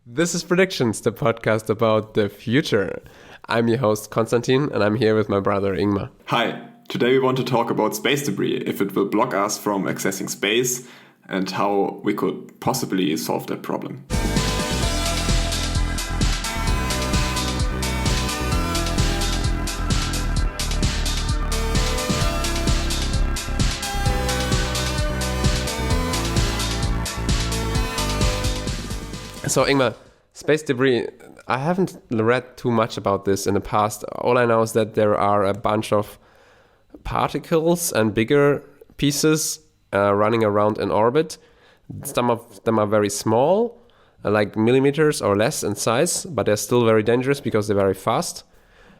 This is Predictions, the podcast about the future. I'm your host, Konstantin, and I'm here with my brother, Ingmar. Hi, today we want to talk about space debris, if it will block us from accessing space, and how we could possibly solve that problem. So, Ingmar, space debris, I haven't read too much about this in the past. All I know is that there are a bunch of particles and bigger pieces running around in orbit. Some of them are very small, like millimeters or less in size, but they're still very dangerous because they're very fast.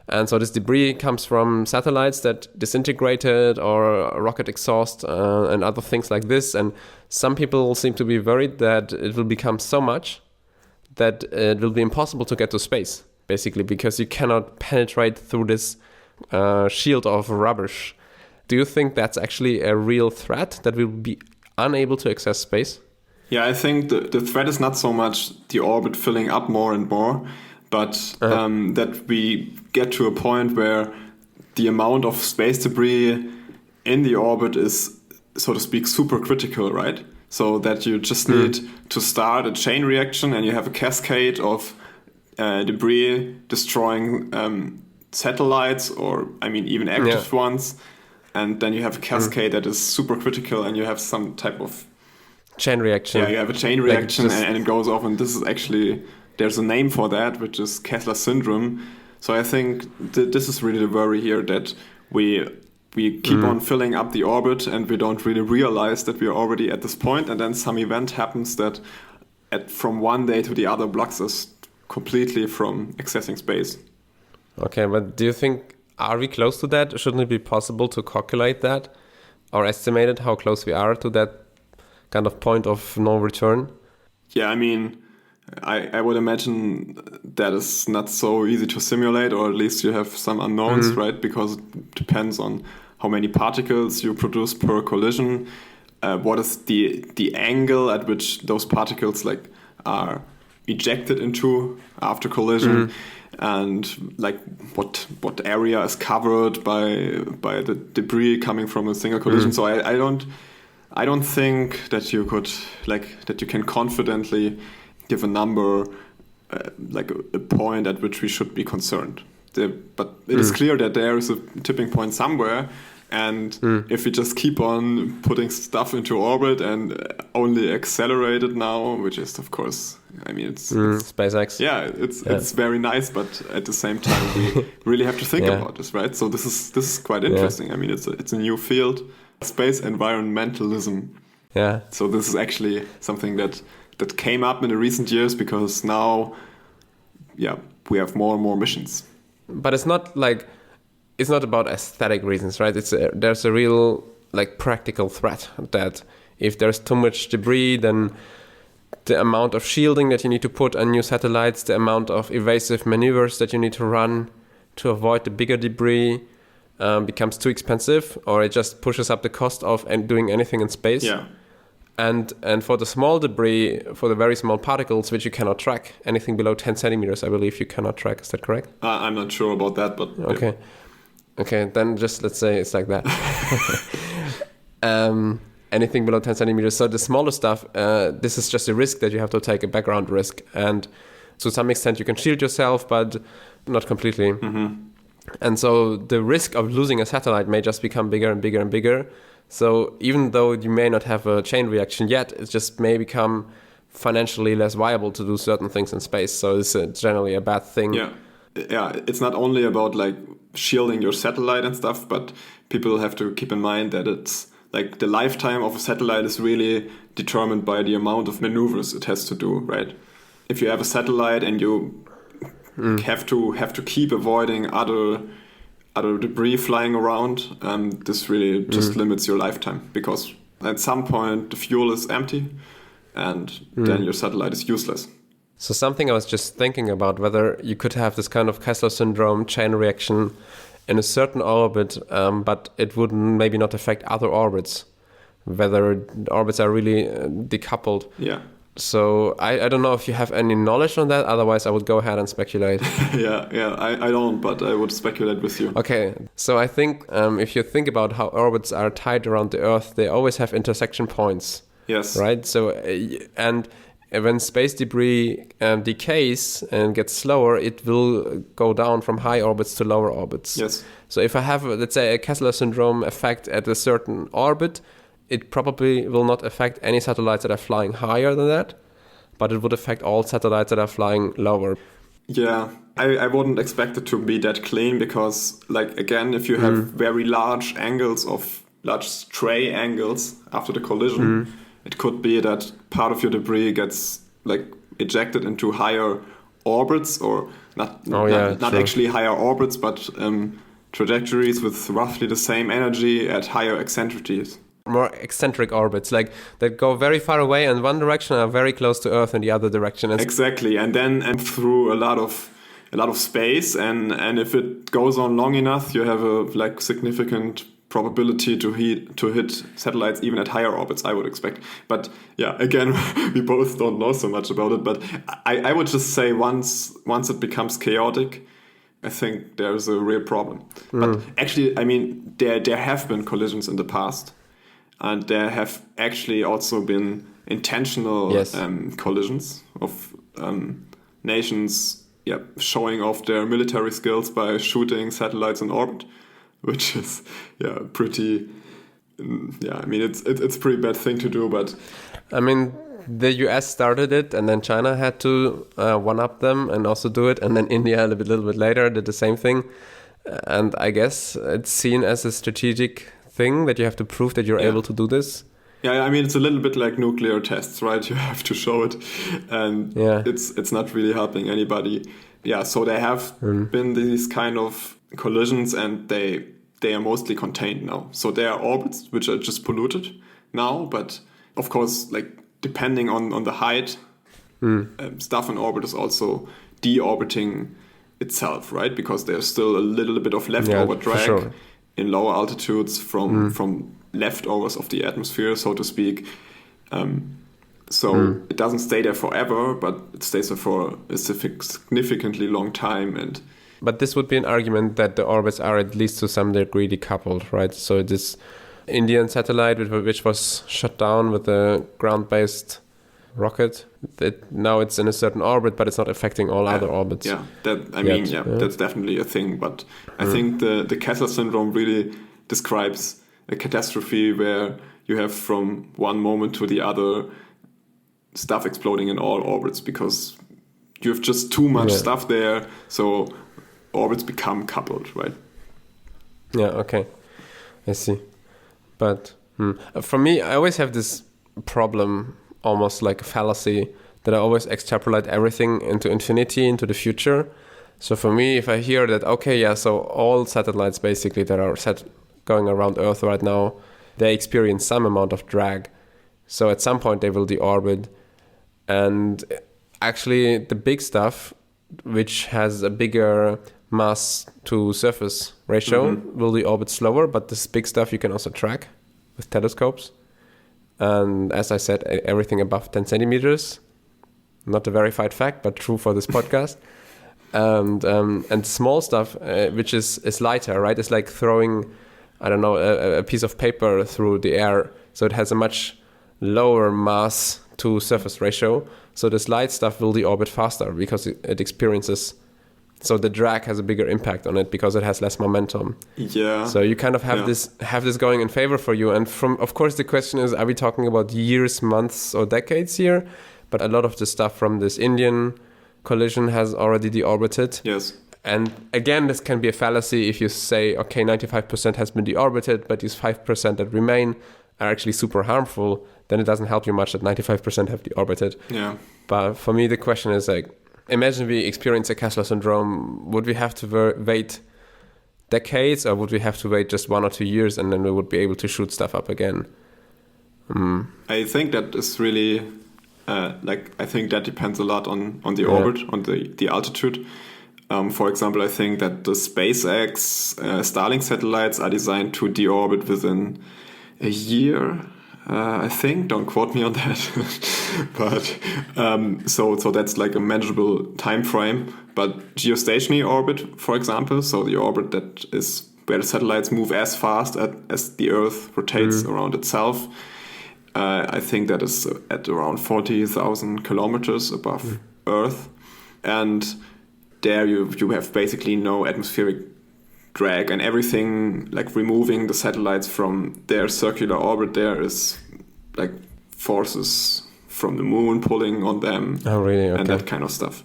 And so this debris comes from satellites that disintegrated or rocket exhaust and other things like this. And some people seem to be worried that it will become so much that it will be impossible to get to space, basically, because you cannot penetrate through this shield of rubbish. Do you think that's actually a real threat, that we'll be unable to access space? Yeah, I think the threat is not so much the orbit filling up more and more, but that we get to a point where the amount of space debris in the orbit is, so to speak, super critical, right? So that you just need to start a chain reaction and you have a cascade of debris destroying satellites or, even active ones. And then you have a cascade that is super critical and you have some type of chain reaction. Yeah, you have a chain reaction and it goes off. And this is actually, there's a name for that, which is Kessler syndrome. So I think this is really the worry here, that we keep on filling up the orbit and we don't really realize that we are already at this point, and then some event happens that from one day to the other blocks us completely from accessing space. Okay, but do you think, are we close to that? Shouldn't it be possible to calculate that or estimate it, how close we are to that kind of point of no return? Yeah, I would imagine that is not so easy to simulate, or at least you have some unknowns, right? Because it depends on how many particles you produce per collision, what is the angle at which those particles are ejected into after collision, and what area is covered by the debris coming from a single collision. So I don't think that you could that you can confidently give a number, a point at which we should be concerned. But it is clear that there is a tipping point somewhere, and if we just keep on putting stuff into orbit and only accelerate it now, which is, of course, it's SpaceX. Yeah, it's very nice, but at the same time, we really have to think about this, right? So this is quite interesting. It's a new field, space environmentalism. Yeah. So this is actually something that came up in the recent years, because now, we have more and more missions. But it's not about aesthetic reasons, right? There's a real practical threat that if there's too much debris, then the amount of shielding that you need to put on new satellites, the amount of evasive maneuvers that you need to run to avoid the bigger debris becomes too expensive, or it just pushes up the cost of doing anything in space. Yeah. And for the small debris, for the very small particles, which you cannot track, anything below 10 centimeters, I believe you cannot track. Is that correct? I'm not sure about that, but... Okay. Okay, then just let's say it's like that. Anything below 10 centimeters. So the smaller stuff, this is just a risk that you have to take, a background risk. And to some extent you can shield yourself, but not completely. And so the risk of losing a satellite may just become bigger and bigger and bigger. So even though you may not have a chain reaction yet, it just may become financially less viable to do certain things in space. So it's generally a bad thing. Yeah, it's not only about shielding your satellite and stuff, but people have to keep in mind that it's the lifetime of a satellite is really determined by the amount of maneuvers it has to do, right? If you have a satellite and you have to keep avoiding other debris flying around, this really just limits your lifetime, because at some point the fuel is empty and then your satellite is useless. So something I was just thinking about, whether you could have this kind of Kessler syndrome chain reaction in a certain orbit, but it would maybe not affect other orbits, whether orbits are really decoupled. Yeah. So I don't know if you have any knowledge on that. Otherwise, I would go ahead and speculate. I don't, but I would speculate with you. Okay, so I think if you think about how orbits are tied around the Earth, they always have intersection points. Yes. Right? So, and when space debris decays and gets slower, it will go down from high orbits to lower orbits. Yes. So if I have, let's say, a Kessler syndrome effect at a certain orbit, it probably will not affect any satellites that are flying higher than that, but it would affect all satellites that are flying lower. Yeah, I wouldn't expect it to be that clean because, like, again, if you have very large stray angles after the collision, it could be that part of your debris gets, like, ejected into higher orbits, or not actually higher orbits, but trajectories with roughly the same energy at higher eccentricities. More eccentric orbits, like that go very far away in one direction and are very close to Earth in the other direction. Exactly, and through a lot of space, and if it goes on long enough, you have a significant probability to hit satellites even at higher orbits, I would expect. But yeah, again, we both don't know so much about it. But I would just say once it becomes chaotic, I think there's a real problem. But actually, I mean, there have been collisions in the past. And there have actually also been intentional collisions of nations showing off their military skills by shooting satellites in orbit, which is pretty. I mean, it's a pretty bad thing to do, but I mean, the US started it, and then China had to one-up them and also do it, and then India a little bit later did the same thing, and I guess it's seen as a strategic thing that you have to prove that you're able to do this. Yeah, I mean, it's a little bit like nuclear tests, right? You have to show it, and it's not really helping anybody. Yeah, so there have been these kind of collisions, and they are mostly contained now. So there are orbits which are just polluted now, but of course, like depending on the height, stuff in orbit is also deorbiting itself, right? Because there's still a little bit of leftover drag in lower altitudes from leftovers of the atmosphere, so to speak. So it doesn't stay there forever, but it stays there for a significantly long time. But this would be an argument that the orbits are at least to some degree decoupled, right? So this Indian satellite, which was shot down with a ground-based rocket, now it's in a certain orbit, but it's not affecting all other orbits. Yeah, that's definitely a thing. But I think the Kessler syndrome really describes a catastrophe where you have from one moment to the other stuff exploding in all orbits because you have just too much stuff there, so orbits become coupled, right? Yeah, okay. I see. But for me, I always have this problem, almost like a fallacy, that I always extrapolate everything into infinity, into the future. So for me, if I hear that, so all satellites basically that are going around Earth right now, they experience some amount of drag. So at some point they will deorbit. And actually the big stuff, which has a bigger mass to surface ratio, will deorbit slower, but this big stuff you can also track with telescopes. And as I said, everything above 10 centimeters, not a verified fact, but true for this podcast. And small stuff, which is lighter, right? It's like throwing, I don't know, a piece of paper through the air. So it has a much lower mass to surface ratio. So this light stuff will deorbit faster because it experiences. So the drag has a bigger impact on it because it has less momentum. Yeah. So you kind of have this going in favor for you. And of course, the question is, are we talking about years, months, or decades here? But a lot of the stuff from this Indian collision has already deorbited. Yes. And again, this can be a fallacy if you say, okay, 95% has been deorbited, but these 5% that remain are actually super harmful. Then it doesn't help you much that 95% have deorbited. Yeah. But for me, the question is like, imagine we experience a Kessler syndrome. Would we have to wait decades, or would we have to wait just 1 or 2 years and then we would be able to shoot stuff up again? I think that is really, I think that depends a lot on the orbit, on the altitude. For example, I think that the SpaceX Starlink satellites are designed to deorbit within a year. I think, don't quote me on that, but so that's like a manageable time frame. But geostationary orbit, for example, so the orbit that is where the satellites move as fast as the Earth rotates around itself, I think that is at around 40,000 kilometers above Earth, and there you have basically no atmospheric drag, and everything, like removing the satellites from their circular orbit there, is like forces from the moon pulling on them. Oh, really? Okay. And that kind of stuff.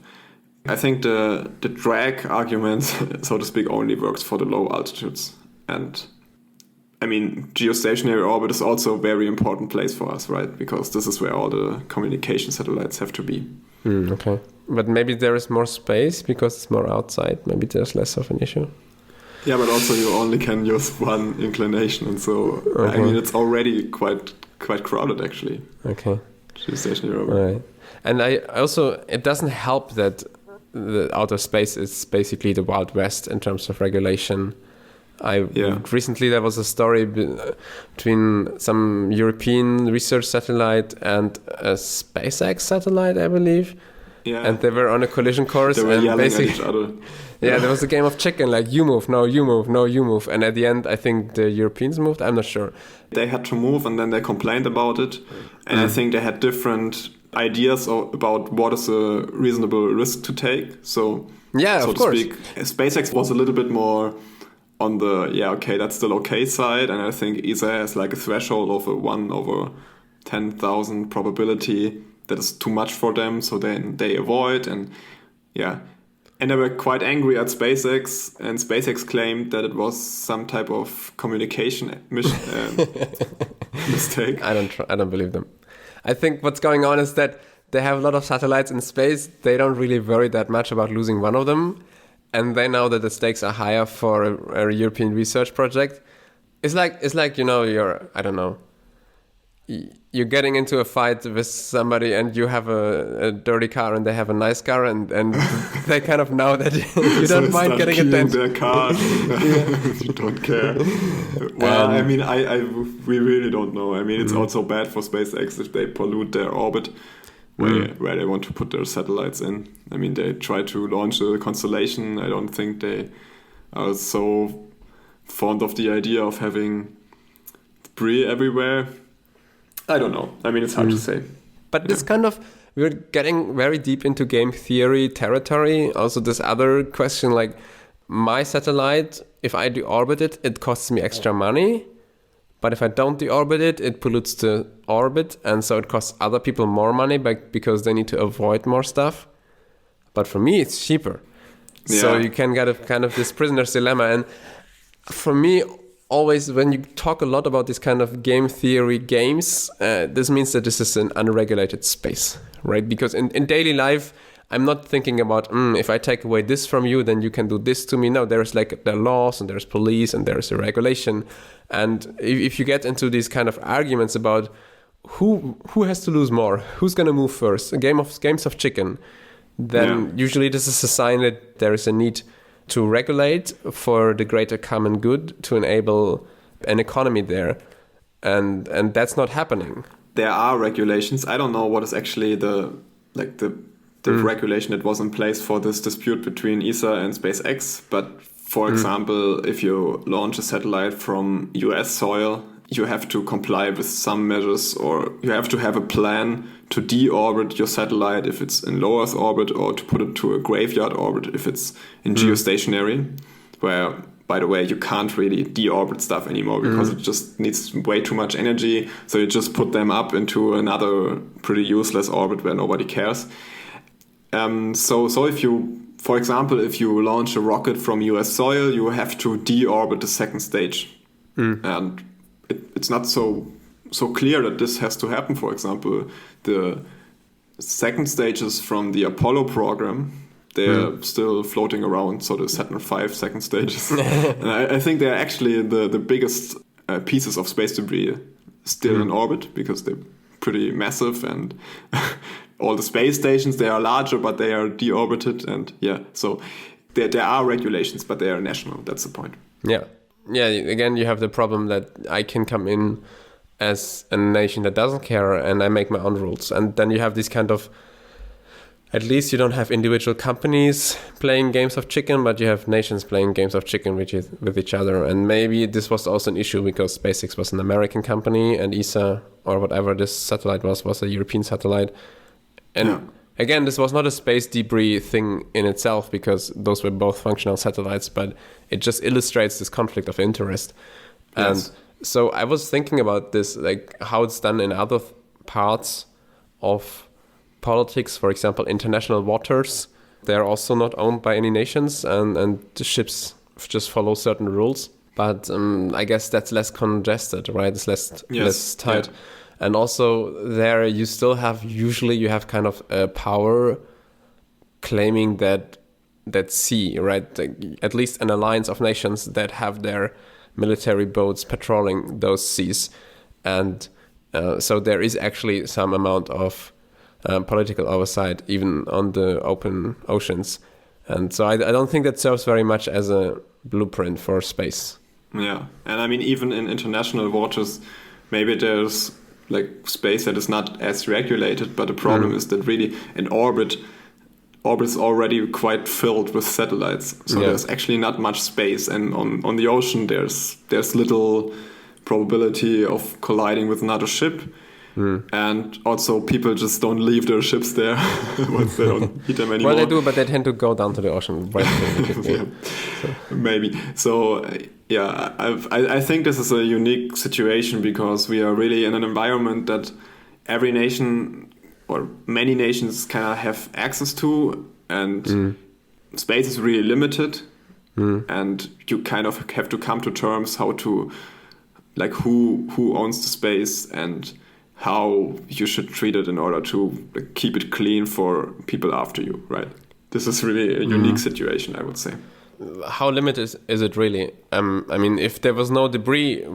I think the drag argument, so to speak, only works for the low altitudes. And I mean, geostationary orbit is also a very important place for us, right? Because this is where all the communication satellites have to be. Okay. But maybe there is more space because it's more outside. Maybe there's less of an issue. Yeah, but also you only can use one inclination, and so I mean it's already quite crowded actually. Okay. Geostationary orbit. Right. And I also, it doesn't help that the outer space is basically the Wild West in terms of regulation. Recently there was a story between some European research satellite and a SpaceX satellite, I believe. Yeah. And they were on a collision course. They were and yelling basically, at each other. Yeah, there was a game of chicken, like you move, no, you move, no, you move. And at the end, I think the Europeans moved. I'm not sure. They had to move, and then they complained about it. And I think they had different ideas about what is a reasonable risk to take. So, yeah, so of to course. speak, SpaceX was a little bit more on the, that's still okay side. And I think ESA has like a threshold of a 1/10,000 probability that is too much for them. So then they avoid, and And they were quite angry at SpaceX, and SpaceX claimed that it was some type of communication mistake. I don't believe them. I think what's going on is that they have a lot of satellites in space. They don't really worry that much about losing one of them, and they know that the stakes are higher for a European research project. It's like you're getting into a fight with somebody and you have a dirty car and they have a nice car, and they kind of know that you don't mind getting attention. Their car. You don't care. Well, I mean, we really don't know. I mean, it's also bad for SpaceX if they pollute their orbit where they want to put their satellites in. I mean, they try to launch a constellation. I don't think they are so fond of the idea of having debris everywhere. I don't know. I mean, it's hard to say. But this kind of, we're getting very deep into game theory territory. Also, this other question, like my satellite, if I deorbit it, it costs me extra money. But if I don't deorbit it, it pollutes the orbit. And so it costs other people more money because they need to avoid more stuff. But for me, it's cheaper. Yeah. So you can get a kind of this prisoner's dilemma. And for me, always when you talk a lot about this kind of game theory games, this means that this is an unregulated space, right? Because in daily life, I'm not thinking about, if I take away this from you, then you can do this to me. No, there's like there are laws and there's police and there's a regulation. And if you get into these kind of arguments about who has to lose more, who's going to move first, games of chicken, then usually this is a sign that there is a need to regulate for the greater common good, to enable an economy there. And that's not happening. There are regulations. I don't know what is actually the regulation that was in place for this dispute between ESA and SpaceX. But for example, if you launch a satellite from US soil, you have to comply with some measures, or you have to have a plan to deorbit your satellite if it's in low Earth orbit, or to put it to a graveyard orbit if it's in geostationary, where, by the way, you can't really deorbit stuff anymore because it just needs way too much energy. So you just put them up into another pretty useless orbit where nobody cares. So if you, for example, if you launch a rocket from US soil, you have to deorbit the second stage. And it's not so clear that this has to happen. For example, the second stages from the Apollo program, they're still floating around, so the Saturn V second stages. And I think they're actually the biggest pieces of space debris still in orbit, because they're pretty massive, and all the space stations, they are larger, but they are deorbited. And so there are regulations, but they are national. That's the point. Yeah. Again, you have the problem that I can come in as a nation that doesn't care, and I make my own rules. And then you have this kind of, at least you don't have individual companies playing games of chicken, but you have nations playing games of chicken with each other. And maybe this was also an issue because SpaceX was an American company and ESA, or whatever this satellite was a European satellite. And again, this was not a space debris thing in itself because those were both functional satellites, but it just illustrates this conflict of interest. Yes. And so I was thinking about this, like how it's done in other parts of politics. For example, international waters, they're also not owned by any nations, and the ships just follow certain rules. But I guess that's less congested, right? It's less tight. Yeah. And also there you still have, usually you have kind of a power claiming that sea, right? At least an alliance of nations that have their military boats patrolling those seas. And so there is actually some amount of political oversight even on the open oceans. And so I don't think that serves very much as a blueprint for space. Yeah, and I mean, even in international waters, maybe there's like space that is not as regulated, but the problem is that really in orbit is already quite filled with satellites. So there's actually not much space, and on the ocean there's little probability of colliding with another ship. And also people just don't leave their ships there once they don't need them anymore. Well, they do, but they tend to go down to the ocean. Right. Maybe. So, yeah, I think this is a unique situation because we are really in an environment that every nation or many nations kind of have access to, and space is really limited. And you kind of have to come to terms how to, like, who owns the space and how you should treat it in order to keep it clean for people after you, right? This is really a unique situation, I would say. How limited is it really? I mean, if there was no debris,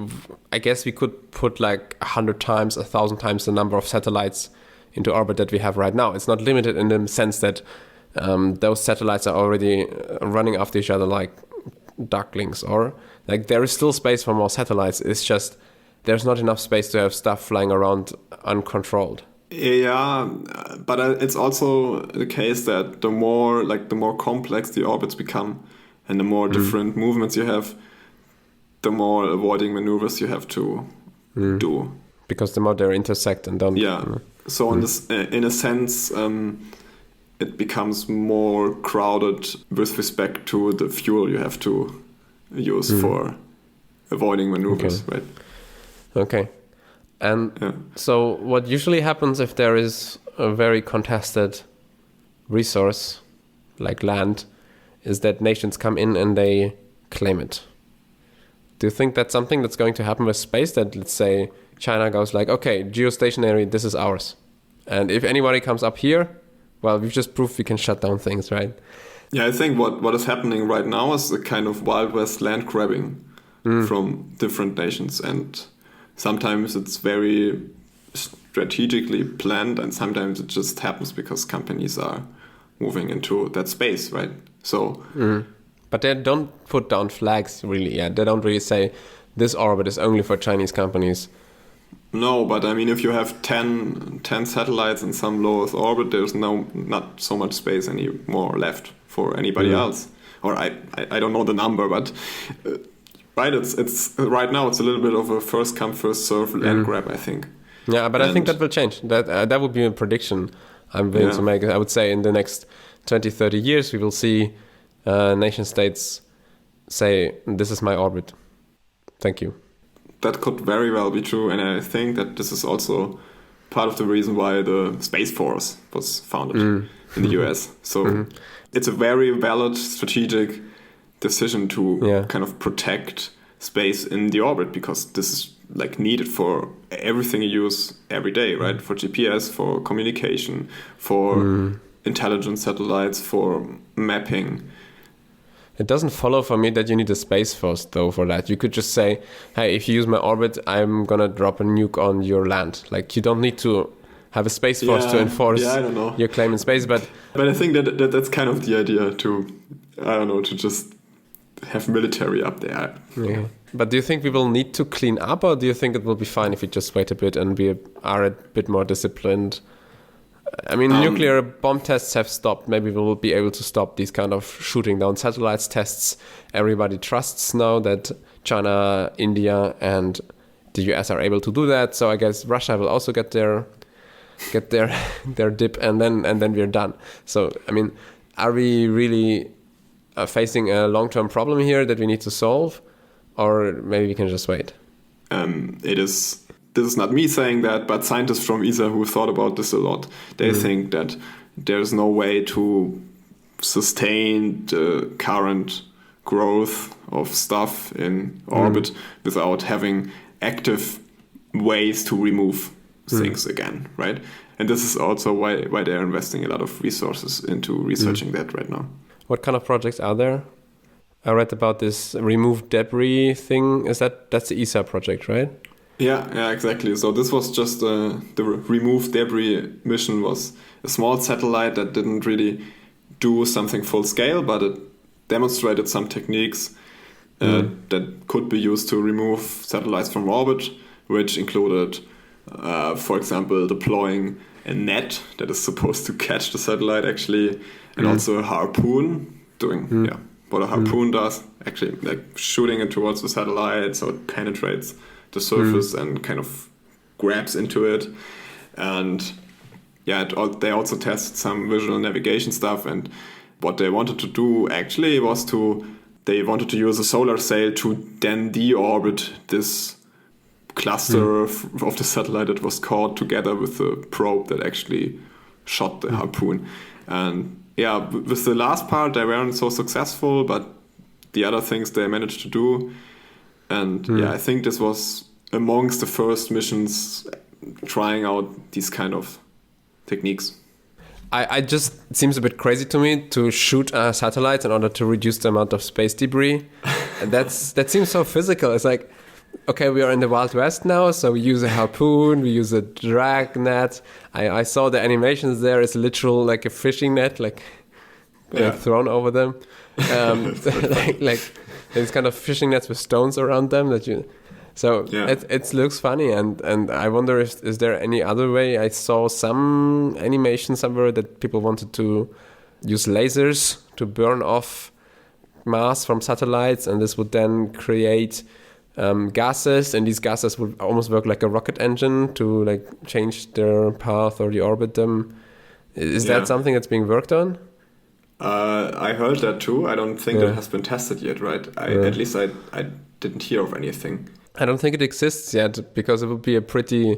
I guess we could put like 100 times, 1,000 times the number of satellites into orbit that we have right now. It's not limited in the sense that those satellites are already running after each other like ducklings, or like there is still space for more satellites. It's just there's not enough space to have stuff flying around uncontrolled. Yeah, but it's also the case that the more complex the orbits become and the more different movements you have, the more avoiding maneuvers you have to do. Because the more they intersect and don't... Yeah, so in a sense, it becomes more crowded with respect to the fuel you have to use for avoiding maneuvers, right? Okay. And so what usually happens if there is a very contested resource, like land, is that nations come in and they claim it. Do you think that's something that's going to happen with space? That, let's say, China goes like, okay, geostationary, this is ours. And if anybody comes up here, well, we've just proved we can shut down things, right? Yeah, I think what is happening right now is a kind of Wild West land grabbing from different nations, and sometimes it's very strategically planned, and sometimes it just happens because companies are moving into that space, right? So, but they don't put down flags, really. Yeah, they don't really say this orbit is only for Chinese companies. No, but I mean, if you have 10 satellites in some low Earth orbit, there's not so much space anymore left for anybody else. Or I don't know the number, but. Right, it's right now it's a little bit of a first come first serve land grab, I think. Yeah, but I think that will change. That would be a prediction I'm willing to make. I would say in the next 20, 30 years we will see nation states say, this is my orbit. Thank you. That could very well be true, and I think that this is also part of the reason why the Space Force was founded in the US. So it's a very valid strategic decision to kind of protect space in the orbit, because this is like needed for everything you use every day, right? For GPS, for communication, for intelligence satellites, for mapping. It doesn't follow for me that you need a space force though for that. You could just say, hey, if you use my orbit, I'm gonna drop a nuke on your land. Like, you don't need to have a space force to enforce your claim in space, but I think that that's kind of the idea to, I don't know, to just have military up there. Yeah. But do you think we will need to clean up, or do you think it will be fine if we just wait a bit and we are a bit more disciplined? I mean, nuclear bomb tests have stopped. Maybe we will be able to stop these kind of shooting down satellites tests. Everybody trusts now that China, India, and the US are able to do that. So I guess Russia will also get their dip, and then we're done. So I mean, are we really facing a long-term problem here that we need to solve, or maybe we can just wait? This is not me saying that, but scientists from ESA who thought about this a lot, they think that there's no way to sustain the current growth of stuff in orbit without having active ways to remove things again, right? And this is also why they're investing a lot of resources into researching that right now. What kind of projects are there? I read about this remove debris thing. That's the ESA project, right? Yeah, exactly. So this was just the remove debris mission was a small satellite that didn't really do something full scale, but it demonstrated some techniques that could be used to remove satellites from orbit, which included, for example, deploying a net that is supposed to catch the satellite actually, and also a harpoon doing what a harpoon does, actually like shooting it towards the satellite so it penetrates the surface and kind of grabs into it. And they also test some visual navigation stuff, and what they wanted to do actually was they wanted to use a solar sail to then deorbit this cluster of the satellite that was caught together with the probe that actually shot the harpoon. And with the last part they weren't so successful, but the other things they managed to do. And I think this was amongst the first missions trying out these kind of techniques. It seems a bit crazy to me to shoot a satellite in order to reduce the amount of space debris. And that seems so physical. It's like, okay, we are in the Wild West now, so we use a harpoon, we use a drag net. I saw the animations there. It's literal like a fishing net, thrown over them. like these kind of fishing nets with stones around them it looks funny, and I wonder is there any other way. I saw some animation somewhere that people wanted to use lasers to burn off mass from satellites, and this would then create gases, and these gases would almost work like a rocket engine to like change their path or deorbit them. Is that something that's being worked on? I heard that too. I don't think that has been tested yet, right? At least I didn't hear of anything. I don't think it exists yet, because it would be a pretty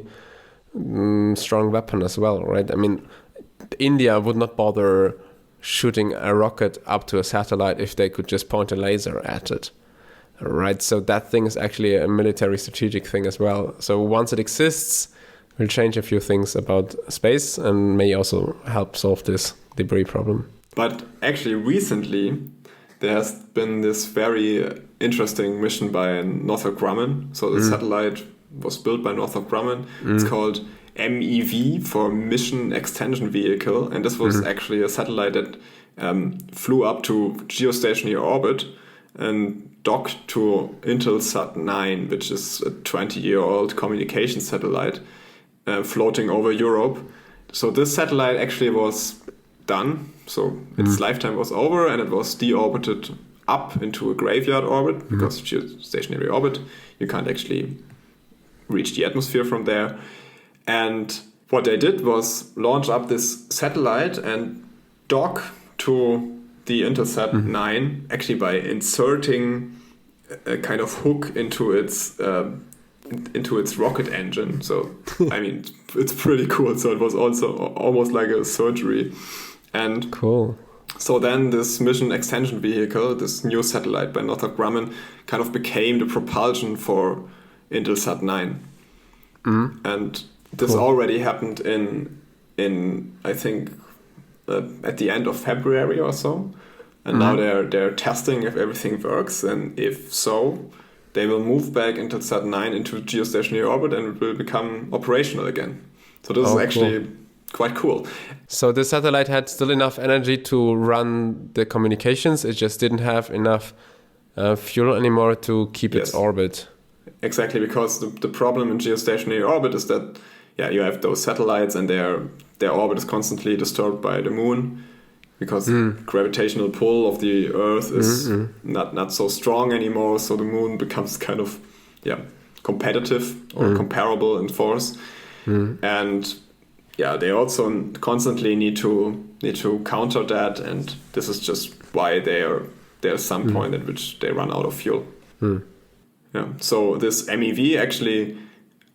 strong weapon as well, right? I mean, India would not bother shooting a rocket up to a satellite if they could just point a laser at it, right? So that thing is actually a military strategic thing as well. So once it exists, we'll change a few things about space and may also help solve this debris problem. But actually recently there has been this very interesting mission by Northrop Grumman. So the satellite was built by Northrop Grumman. It's called MEV, for Mission Extension Vehicle. And this was actually a satellite that flew up to geostationary orbit and docked to Intelsat 9, which is a 20-year-old communication satellite floating over Europe. So this satellite actually was done. So its lifetime was over, and it was deorbited up into a graveyard orbit, because geostationary orbit, you can't actually reach the atmosphere from there. And what they did was launch up this satellite and dock to the Intelsat 9, actually by inserting a kind of hook into its rocket engine. So I mean, it's pretty cool. So it was also almost like a surgery. And cool. So then this mission extension vehicle, this new satellite by Northrop Grumman, kind of became the propulsion for Intelsat 9. And this already happened in I think at the end of February or so. And now they're testing if everything works, and if so, they will move back Intelsat 9 into geostationary orbit and it will become operational again. So this is actually quite cool. So the satellite had still enough energy to run the communications. It just didn't have enough fuel anymore to keep its orbit. Exactly, because the problem in geostationary orbit is that you have those satellites and their orbit is constantly disturbed by the moon because gravitational pull of the Earth is not so strong anymore, so the moon becomes kind of competitive or comparable in force. And they also constantly need to counter that, and this is just why there's some point at which they run out of fuel. So this MEV actually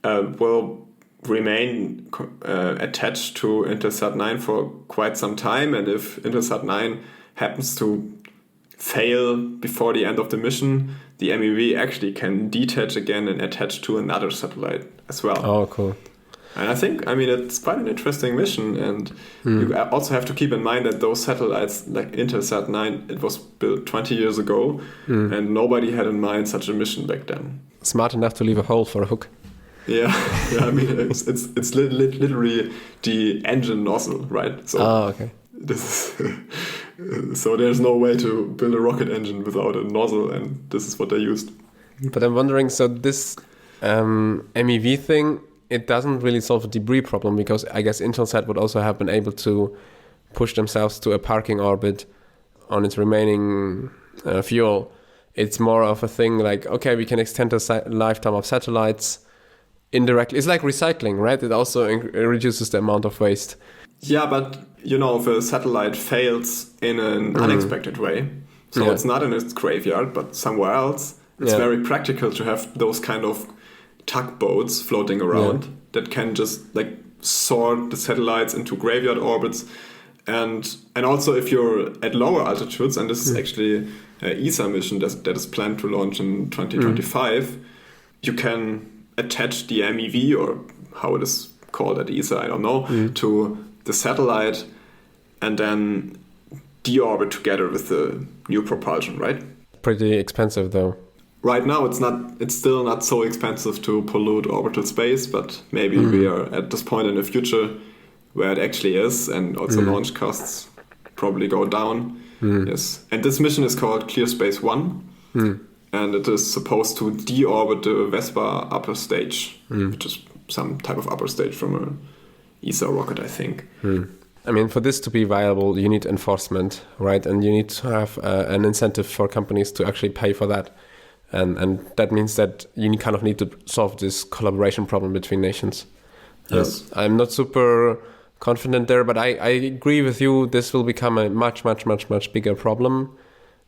will remain attached to Intelsat 9 for quite some time, and if Intelsat 9 happens to fail before the end of the mission, the MEV actually can detach again and attach to another satellite as well. Oh, cool. And I mean, it's quite an interesting mission, and you also have to keep in mind that those satellites, like Intelsat 9, it was built 20 years ago, and nobody had in mind such a mission back then. Smart enough to leave a hole for a hook. Yeah, I mean, it's literally the engine nozzle, right? So okay. This is, so there's no way to build a rocket engine without a nozzle, and this is what they used. But I'm wondering, so this MEV thing, it doesn't really solve the debris problem, because I guess Intelsat would also have been able to push themselves to a parking orbit on its remaining fuel. It's more of a thing like, okay, we can extend the lifetime of satellites indirectly. It's like recycling, right? It also reduces the amount of waste. Yeah, but if a satellite fails in an unexpected way, so it's not in its graveyard, but somewhere else, it's very practical to have those kind of tugboats floating around that can just like sort the satellites into graveyard orbits, and also if you're at lower altitudes, and this is actually an ESA mission that is planned to launch in 2025, you can attach the MEV, or how it is called at ESA, I don't know, to the satellite and then deorbit together with the new propulsion, right? Pretty expensive though. Right now, it's still not so expensive to pollute orbital space, but maybe we are at this point in the future where it actually is, and also launch costs probably go down. Yes, and this mission is called Clear Space 1, and it is supposed to deorbit the Vespa upper stage, which is some type of upper stage from a ESA rocket, I think. I mean, for this to be viable, you need enforcement, right? And you need to have an incentive for companies to actually pay for that. And that means that you kind of need to solve this collaboration problem between nations. Yes. I'm not super confident there, but I agree with you. This will become a much, much, much, much bigger problem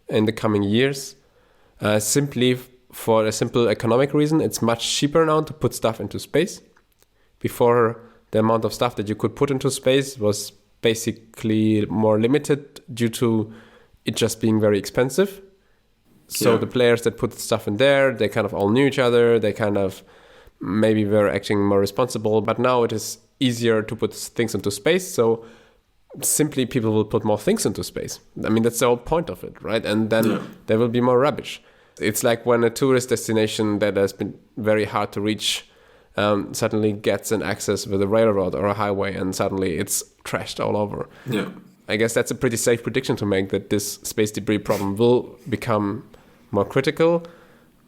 in the coming years. Simply for a simple economic reason, it's much cheaper now to put stuff into space. Before, the amount of stuff that you could put into space was basically more limited due to it just being very expensive. So the players that put stuff in there, they kind of all knew each other. They kind of maybe were acting more responsible. But now it is easier to put things into space. So simply people will put more things into space. I mean, that's the whole point of it, right? And then there will be more rubbish. It's like when a tourist destination that has been very hard to reach suddenly gets an access with a railroad or a highway, and suddenly it's trashed all over. Yeah. I guess that's a pretty safe prediction to make, that this space debris problem will become more critical.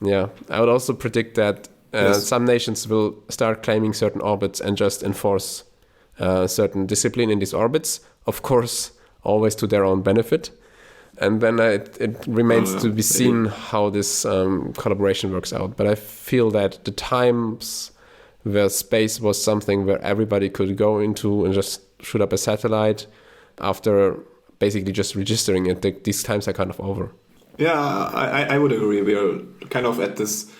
Yeah, I would also predict that some nations will start claiming certain orbits and just enforce certain discipline in these orbits. Of course, always to their own benefit. And then it remains to be seen how this collaboration works out. But I feel that the times where space was something where everybody could go into and just shoot up a satellite after basically just registering it, these times are kind of over. Yeah, I would agree. We are kind of at this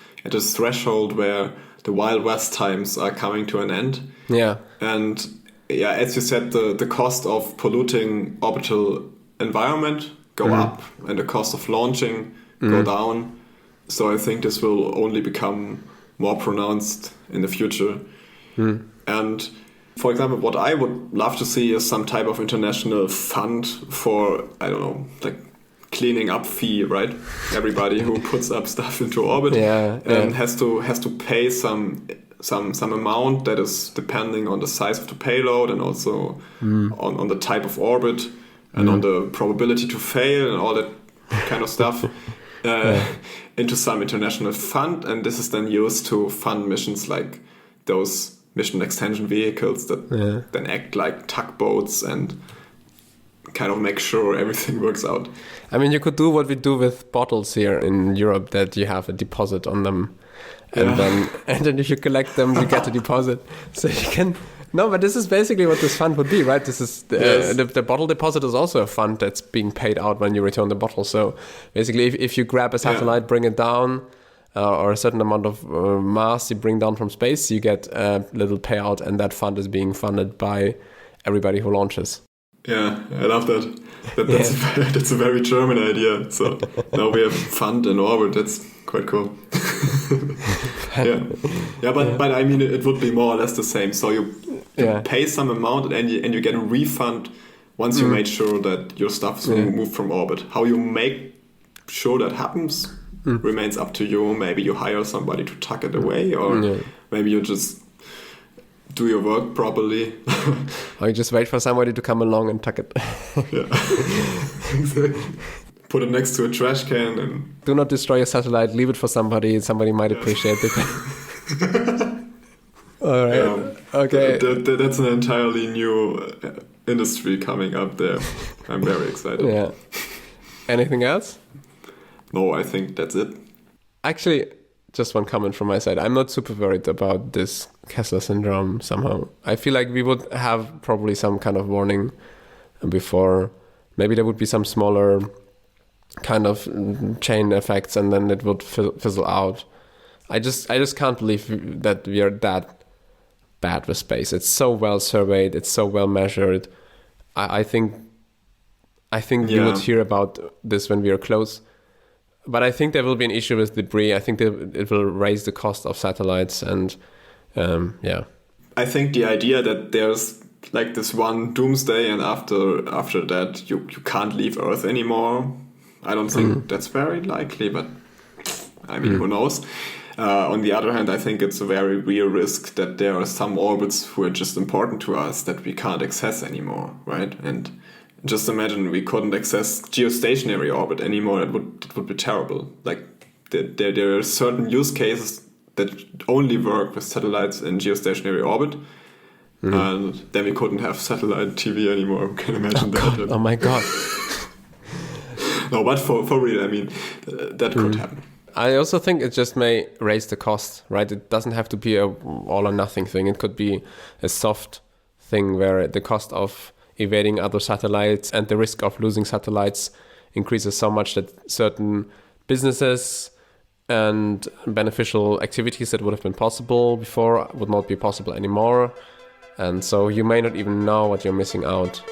threshold where the Wild West times are coming to an end. Yeah. And as you said, the cost of polluting orbital environment go up, and the cost of launching go down. So I think this will only become more pronounced in the future. And for example, what I would love to see is some type of international fund for, I don't know, like cleaning up fee, right? Everybody who puts up stuff into orbit has to pay some amount that is depending on the size of the payload, and also on the type of orbit, and on the probability to fail, and all that kind of stuff. into some international fund, and this is then used to fund missions like those mission extension vehicles that then act like tugboats and kind of make sure everything works out. I mean, you could do what we do with bottles here in Europe, that you have a deposit on them, and then if you collect them, you get a deposit. So you can. No, but this is basically what this fund would be, right? This is the bottle deposit is also a fund that's being paid out when you return the bottle. So basically, if you grab a satellite, bring it down, or a certain amount of mass you bring down from space, you get a little payout, and that fund is being funded by everybody who launches. Yeah, I love that. That's a very German idea. So now we have fund in orbit. That's quite cool. But I mean, it would be more or less the same. So you pay some amount and you get a refund once you made sure that your stuff is moved from orbit. How you make sure that happens remains up to you. Maybe you hire somebody to tuck it away, or maybe you just do your work properly. Or you just wait for somebody to come along and tuck it. Exactly. Put it next to a trash can and do not destroy your satellite. Leave it for somebody. Somebody might appreciate it. All right. Okay. That's an entirely new industry coming up there. I'm very excited. Yeah. Anything else? No, I think that's it. Actually, just one comment from my side. I'm not super worried about this Kessler syndrome somehow. I feel like we would have probably some kind of warning before. Maybe there would be some smaller kind of chain effects, and then it would fizzle out. I just can't believe that we are that bad with space. It's so well surveyed. It's so well measured. I think we would hear about this when we are close. But I think there will be an issue with debris. I think it will raise the cost of satellites, and I think the idea that there's like this one doomsday, and after that you can't leave Earth anymore, I don't think that's very likely. But I mean, who knows? On the other hand, I think it's a very real risk that there are some orbits who are just important to us that we can't access anymore, right? And just imagine we couldn't access geostationary orbit anymore. It would be terrible. Like there are certain use cases that only work with satellites in geostationary orbit, and then we couldn't have satellite TV anymore. Can you imagine that? Oh my god! No, but for real, I mean, that could happen. I also think it just may raise the cost, right? It doesn't have to be a all or nothing thing. It could be a soft thing where the cost of evading other satellites and the risk of losing satellites increases so much that certain businesses and beneficial activities that would have been possible before would not be possible anymore. And so you may not even know what you're missing out.